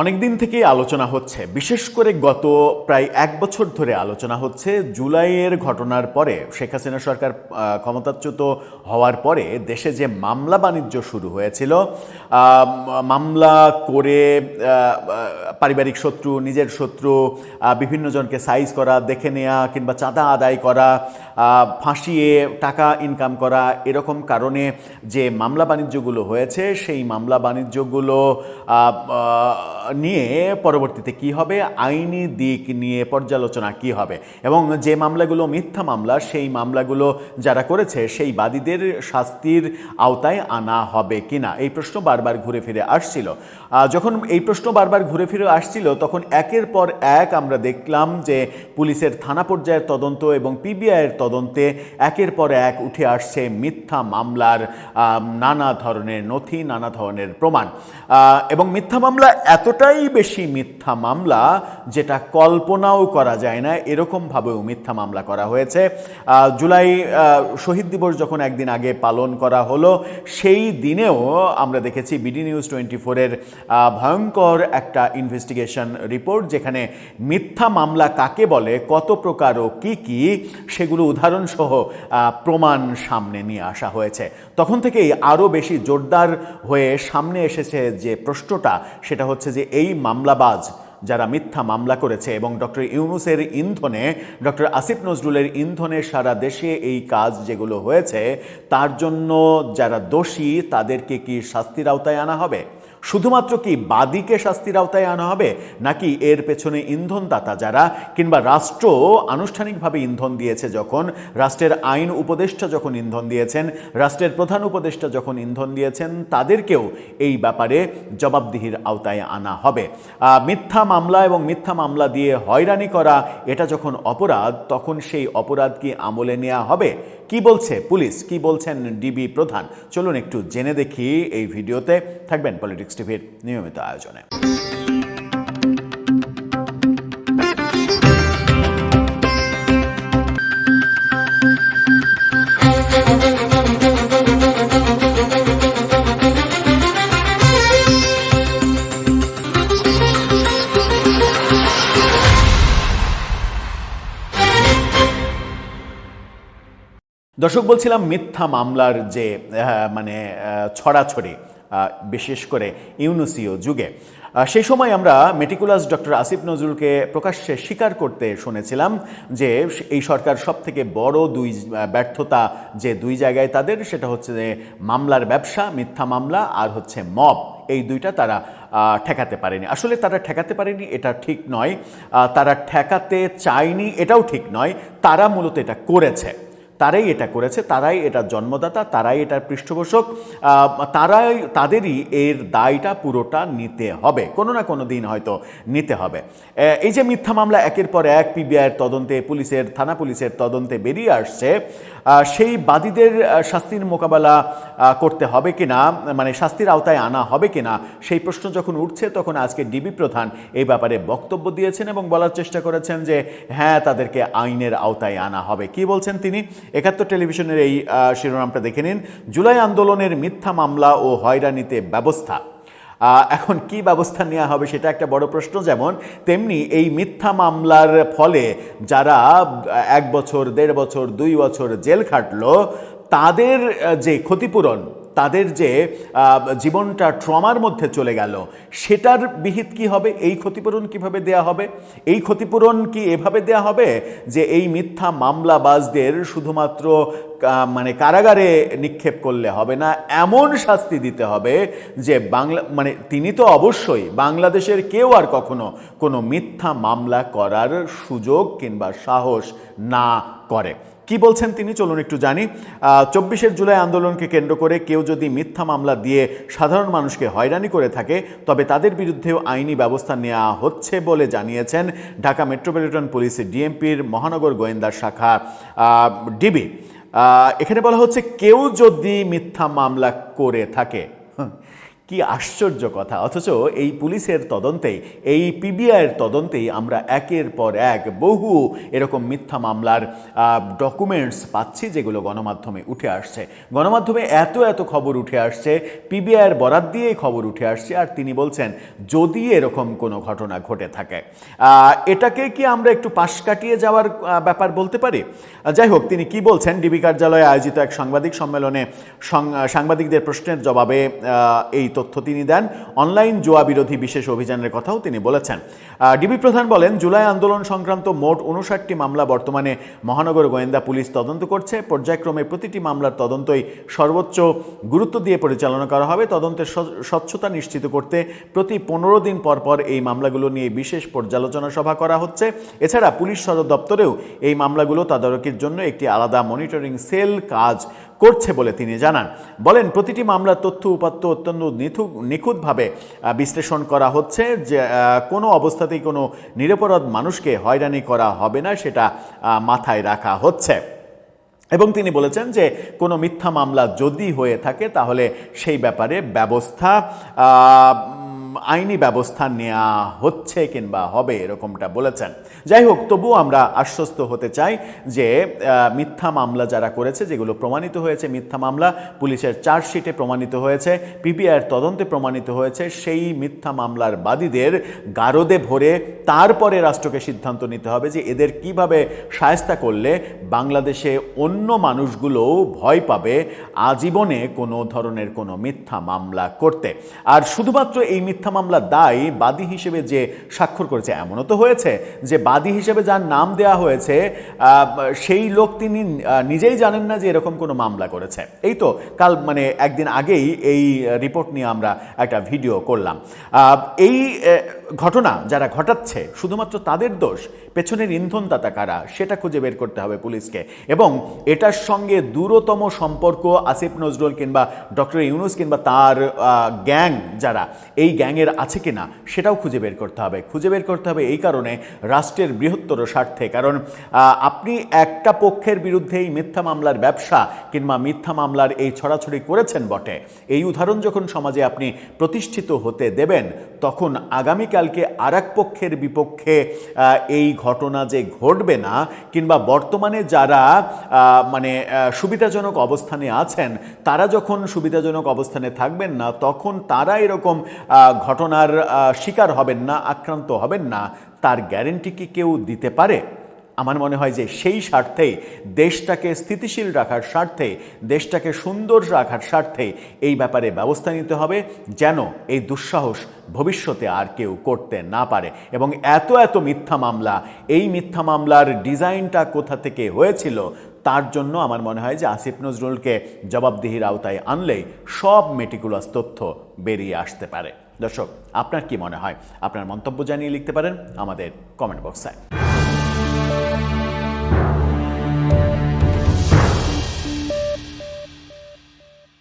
অনেকদিন থেকেই আলোচনা হচ্ছে, বিশেষ করে গত প্রায় এক বছর ধরে আলোচনা হচ্ছে জুলাইয়ের ঘটনার পরে, শেখ হাসিনা সরকার ক্ষমতাচ্যুত হওয়ার পরে দেশে যে মামলা বাণিজ্য শুরু হয়েছিল, মামলা করে পারিবারিক শত্রু, নিজের শত্রু, বিভিন্ন জনকে সাইজ করা, দেখে নেওয়া কিংবা চাঁদা আদায় করা, ফাঁসিয়ে টাকা ইনকাম করা, এরকম কারণে যে মামলা বাণিজ্যগুলো হয়েছে, সেই মামলা বাণিজ্যগুলো নিয়ে পরবর্তীতে কি হবে, আইনি দিক নিয়ে পর্যালোচনা কি হবে, এবং যে মামলাগুলো মিথ্যা মামলা, সেই মামলাগুলো যারা করেছে সেই বাদীদের শাস্তির আওতায় আনা হবে কিনা, এই প্রশ্ন বারবার ঘুরে ফিরে আসছিল। যখন এই প্রশ্ন বারবার ঘুরে ফিরে আসছিল, তখন একের পর এক আমরা দেখলাম যে পুলিশের থানা পর্যায়ের তদন্ত এবং পিবিআইয়ের তদন্তে একের পর এক উঠে আসছে মিথ্যা মামলার নানা ধরনের নথি, নানা ধরনের প্রমাণ, এবং মিথ্যা মামলা এতটাই বেশি মিথ্যা মামলা যেটা কল্পনাও করা যায় না, এরকমভাবেও মিথ্যা মামলা করা হয়েছে। জুলাই শহীদ দিবস যখন একদিন আগে পালন করা হলো, সেই দিনেও আমরা দেখেছি বিডি নিউজ 24-এর ভয়ঙ্কর একটা ইনভেস্টিগেশন রিপোর্ট, যেখানে মিথ্যা মামলা কাকে বলে, কত প্রকার ও কী কী, সেগুলো উদাহরণসহ প্রমাণ সামনে নিয়ে আসা হয়েছে। তখন থেকেই আরও বেশি জোরদার হয়ে সামনে এসেছে যে প্রশ্নটা, সেটা হচ্ছে যে এই মামলাবাজ যারা মিথ্যা মামলা করেছে এবং ডক্টর ইউনূসের ইন্ধনে, ডক্টর আসিফ নজরুলের ইন্ধনে সারা দেশে এই কাজ যেগুলো হয়েছে, তার জন্য যারা দোষী তাদেরকে কি শাস্তির আওতায় আনা হবে? শুধুমাত্র কি বাদীকে শাস্তির আওতায় আনা হবে, নাকি এর পেছনে ইন্ধনদাতা যারা, কিংবা রাষ্ট্র আনুষ্ঠানিকভাবে ইন্ধন দিয়েছে, যখন রাষ্ট্রের আইন উপদেষ্টা যখন ইন্ধন দিয়েছেন, রাষ্ট্রের প্রধান উপদেষ্টা যখন ইন্ধন দিয়েছেন, তাদেরকেও এই ব্যাপারে জবাবদিহির আওতায় আনা হবে? মিথ্যা মামলা এবং মিথ্যা মামলা দিয়ে হয়রানি করা, এটা যখন অপরাধ, তখন সেই অপরাধ কি আমলে নেওয়া হবে? কি বলছে পুলিশ, কি বলছেন ডিবি প্রধান, চলুন একটু জেনে দেখি এই ভিডিওতে। থাকবেন পলিটিক্স টিভির নিয়মিত আয়োজনে। দর্শক, বলছিলাম মিথ্যা মামলার যে ছড়াছড়ি, বিশেষ করে ইউনূসীয় যুগে, সেই সময় আমরা মেটিকুলাস ডক্টর আসিফ নজরুলকে প্রকাশ্যে স্বীকার করতে শুনেছিলাম যে এই সরকার সব থেকে বড় দুই ব্যর্থতা যে দুই জায়গায় তাদের, সেটা হচ্ছে যে মামলার ব্যবসা, মিথ্যা মামলা, আর হচ্ছে মব, এই দুইটা তারা ঠেকাতে পারেনি। আসলে তারা ঠেকাতে পারেনি এটা ঠিক নয়, তারা ঠেকাতে চায়নি এটাও ঠিক নয়, তারা মূলত এটা করেছে, তারাই এটার জন্মদাতা, তারাই এটার পৃষ্ঠপোষক, তাদেরই এর দায়টা পুরোটা নিতে হবে, কোনো না কোনো দিন হয়তো নিতে হবে। এই যে মিথ্যা মামলা একের পর এক পিবিআইয়ের তদন্তে, থানা পুলিশের তদন্তে বেরিয়ে আসছে, সেই বাদীদের শাস্তির মোকাবেলা করতে হবে কিনা, শাস্তির আওতায় আনা হবে কিনা, সেই প্রশ্ন যখন উঠছে, তখন আজকে ডিবি প্রধান এই ব্যাপারে বক্তব্য দিয়েছেন এবং বলার চেষ্টা করেছেন যে হ্যাঁ, তাদেরকে আইনের আওতায় আনা হবে। কি বলছেন তিনি? একাত্তর টেলিভিশনের এই শিরোনামটা দেখে নিন। জুলাই আন্দোলনের মিথ্যা মামলা ও হয়রানিতে ব্যবস্থা। এখন কি ব্যবস্থা নেওয়া হবে সেটা একটা বড় প্রশ্ন, যেমন তেমনি এই মিথ্যা মামলার ফলে যারা 1 বছর, 1.5 বছর, 2 বছর জেল খাটলো, তাদের যে ক্ষতিপূরণ, তাদের যে জীবনটা ট্রমার মধ্যে চলে গেল, সেটার বিহিত কি হবে? এই ক্ষতিপূরণ কিভাবে দেয়া হবে? এই ক্ষতিপূরণ কি এভাবে দেয়া হবে যে এই মিথ্যা মামলাবাজদের শুধুমাত্র কারাগারে নিক্ষেপ করলে হবে না, এমন শাস্তি দিতে হবে যে তিনি তো অবশ্যই বাংলাদেশের কেউ আর কখনো কোনো মিথ্যা মামলা করার সুযোগ কিংবা সাহস না করে। কি বলছেন তিনি, চলুন একটু জানি। 24 জুলাই আন্দোলনকে কেন্দ্র করে কেউ যদি মিথ্যা মামলা দিয়ে সাধারণ মানুষকে হয়রানি করে থাকে, তবে তাদের বিরুদ্ধেও আইনি ব্যবস্থা নেওয়া হচ্ছে বলে জানিয়েছেন ঢাকা মেট্রোপলিটন পুলিশ ডিএমপির মহানগর গোয়েন্দা শাখা ডিবি। এখানে বলা হচ্ছে কেউ যদি মিথ্যা মামলা করে থাকে, কি আশ্চর্য কথা! অথচ এই পুলিশের তদন্তেই, এই পিবিআইয়ের তদন্তেই আমরা একের পর এক বহু এরকম মিথ্যা মামলার ডকুমেন্টস পাচ্ছি, যেগুলো গণমাধ্যমে উঠে আসছে। গণমাধ্যমে এত এত খবর উঠে আসছে, পিবিআইয়ের বরাত দিয়েই খবর উঠে আসছে, আর তিনি বলছেন যদি এরকম কোনো ঘটনা ঘটে থাকে, এটাকে কি আমরা একটু পাশ কাটিয়ে যাওয়ার ব্যাপার বলতে পারি? যাই হোক, তিনি কি বলছেন, ডিবি কার্যালয়ে আয়োজিত এক সাংবাদিক সম্মেলনে সাংবাদিকদের প্রশ্নের জবাবে এই তথ্য তিনি দেন। অনলাইন জুয়া বিরোধী বিশেষ অভিযানের কথাও তিনি বলেছেন। ডিবি প্রধান বলেন, জুলাই আন্দোলন সংক্রান্ত মোট 59টি মামলা বর্তমানে মহানগর গোয়েন্দা পুলিশ তদন্ত করছে। পর্যায়ক্রমে প্রতিটি মামলার তদন্তই সর্বোচ্চ গুরুত্ব দিয়ে পরিচালনা করা হবে। তদন্তের স্বচ্ছতা নিশ্চিত করতে প্রতি 15 দিন পর পর এই মামলাগুলো নিয়ে বিশেষ পর্যালোচনা সভা করা হচ্ছে। এছাড়া পুলিশ সদর দপ্তরেও এই মামলাগুলো তদারকির জন্য একটি আলাদা মনিটরিং সেল কাজ করছে বলে তিনি জানান। বলেন, প্রতিটি মামলার তথ্য উপাত্ত অত্যন্ত নিখুঁতভাবে বিশ্লেষণ করা হচ্ছে, যে কোনো অবস্থাতেই কোনো নিরপরাধ মানুষকে হয়রানি করা হবে না, সেটা মাথায় রাখা হচ্ছে। এবং তিনি বলেছেন যে কোনো মিথ্যা মামলা যদি হয়ে থাকে তাহলে সেই ব্যাপারে আইনি ব্যবস্থা নেওয়া হচ্ছে কিংবা হবে, এরকমটা বলেছেন। যাই হোক, তবুও আমরা আশ্বস্ত হতে চাই যে মিথ্যা মামলা যারা করেছে, যেগুলো প্রমাণিত হয়েছে মিথ্যা মামলা, পুলিশের চার্জশিটে প্রমাণিত হয়েছে, পিবিআইয়ের তদন্তে প্রমাণিত হয়েছে, সেই মিথ্যা মামলার বাদীদের গারদে ভরে তারপরে রাষ্ট্রকে সিদ্ধান্ত নিতে হবে যে এদের কিভাবে শায়েস্তা করলে বাংলাদেশে অন্য মানুষগুলো ভয় পাবে আজীবনে কোনো ধরনের কোনো মিথ্যা মামলা করতে। আর শুধুমাত্র এই মিথ্যা মামলার দায় বাদী হিসেবে যে স্বাক্ষর করেছে, এমনও তো হয়েছে যে বাদী হিসেবে যার নাম দেওয়া হয়েছে সেই লোক তিনি নিজেই জানেন না যে এরকম কোনো মামলা করেছে। এই তো একদিন আগেই এই রিপোর্ট নিয়ে আমরা একটা ভিডিও করলাম। এই ঘটনা যারা ঘটাচ্ছে শুধুমাত্র তাদের দোষ, পেছনের ইন্ধনদাতা কারা সেটা খুঁজে বের করতে হবে পুলিশকে। এবং এটার সঙ্গে দূরতম সম্পর্ক আসিফ নজরুল কিংবা ডক্টর ইউনূস কিংবা তার গ্যাং যারা, এই গ্যাংয়ের আছে কিনা সেটাও খুঁজে বের করতে হবে। খুঁজে বের করতে হবে এই কারণে, রাষ্ট্রের বৃহত্তর স্বার্থে। কারণ আপনি একটা পক্ষের বিরুদ্ধেই মিথ্যা মামলার ব্যবসা কিংবা মিথ্যা মামলার এই ছড়াছড়ি করেছেন বটে, এই উদাহরণ যখন সমাজে আপনি প্রতিষ্ঠিত হতে দেবেন, তখন আগামীকালকে আর এক পক্ষের বিপক্ষে এই ঘটনা যে ঘটবে না, কিংবা বর্তমানে যারা সুবিধাজনক অবস্থানে আছেন তারা যখন সুবিধাজনক অবস্থানে থাকবেন না, তখন তারা এরকম ঘটনার শিকার হবেন না, আক্রান্ত হবেন না, তার গ্যারেন্টি কি কেউ দিতে পারে? আমার মনে হয় যে সেই স্বার্থেই, দেশটাকে স্থিতিশীল রাখার স্বার্থে, দেশটাকে সুন্দর রাখার স্বার্থে এই ব্যাপারে ব্যবস্থা নিতে হবে, যেন এই দুঃসাহস ভবিষ্যতে আর কেউ করতে না পারে। এবং এত এত মিথ্যা মামলা, এই মিথ্যা মামলার ডিজাইনটা কোথা থেকে হয়েছিল, তার জন্য আমার মনে হয় যে আসিফ নজরুলকে জবাবদিহির আওতায় আনলেই সব মেটিকুলাস তথ্য বেরিয়ে আসতে পারে। দর্শক, আপনার কি মনে হয়? আপনার মন্তব্য জানিয়ে লিখতে পারেন আমাদের কমেন্ট বক্সে।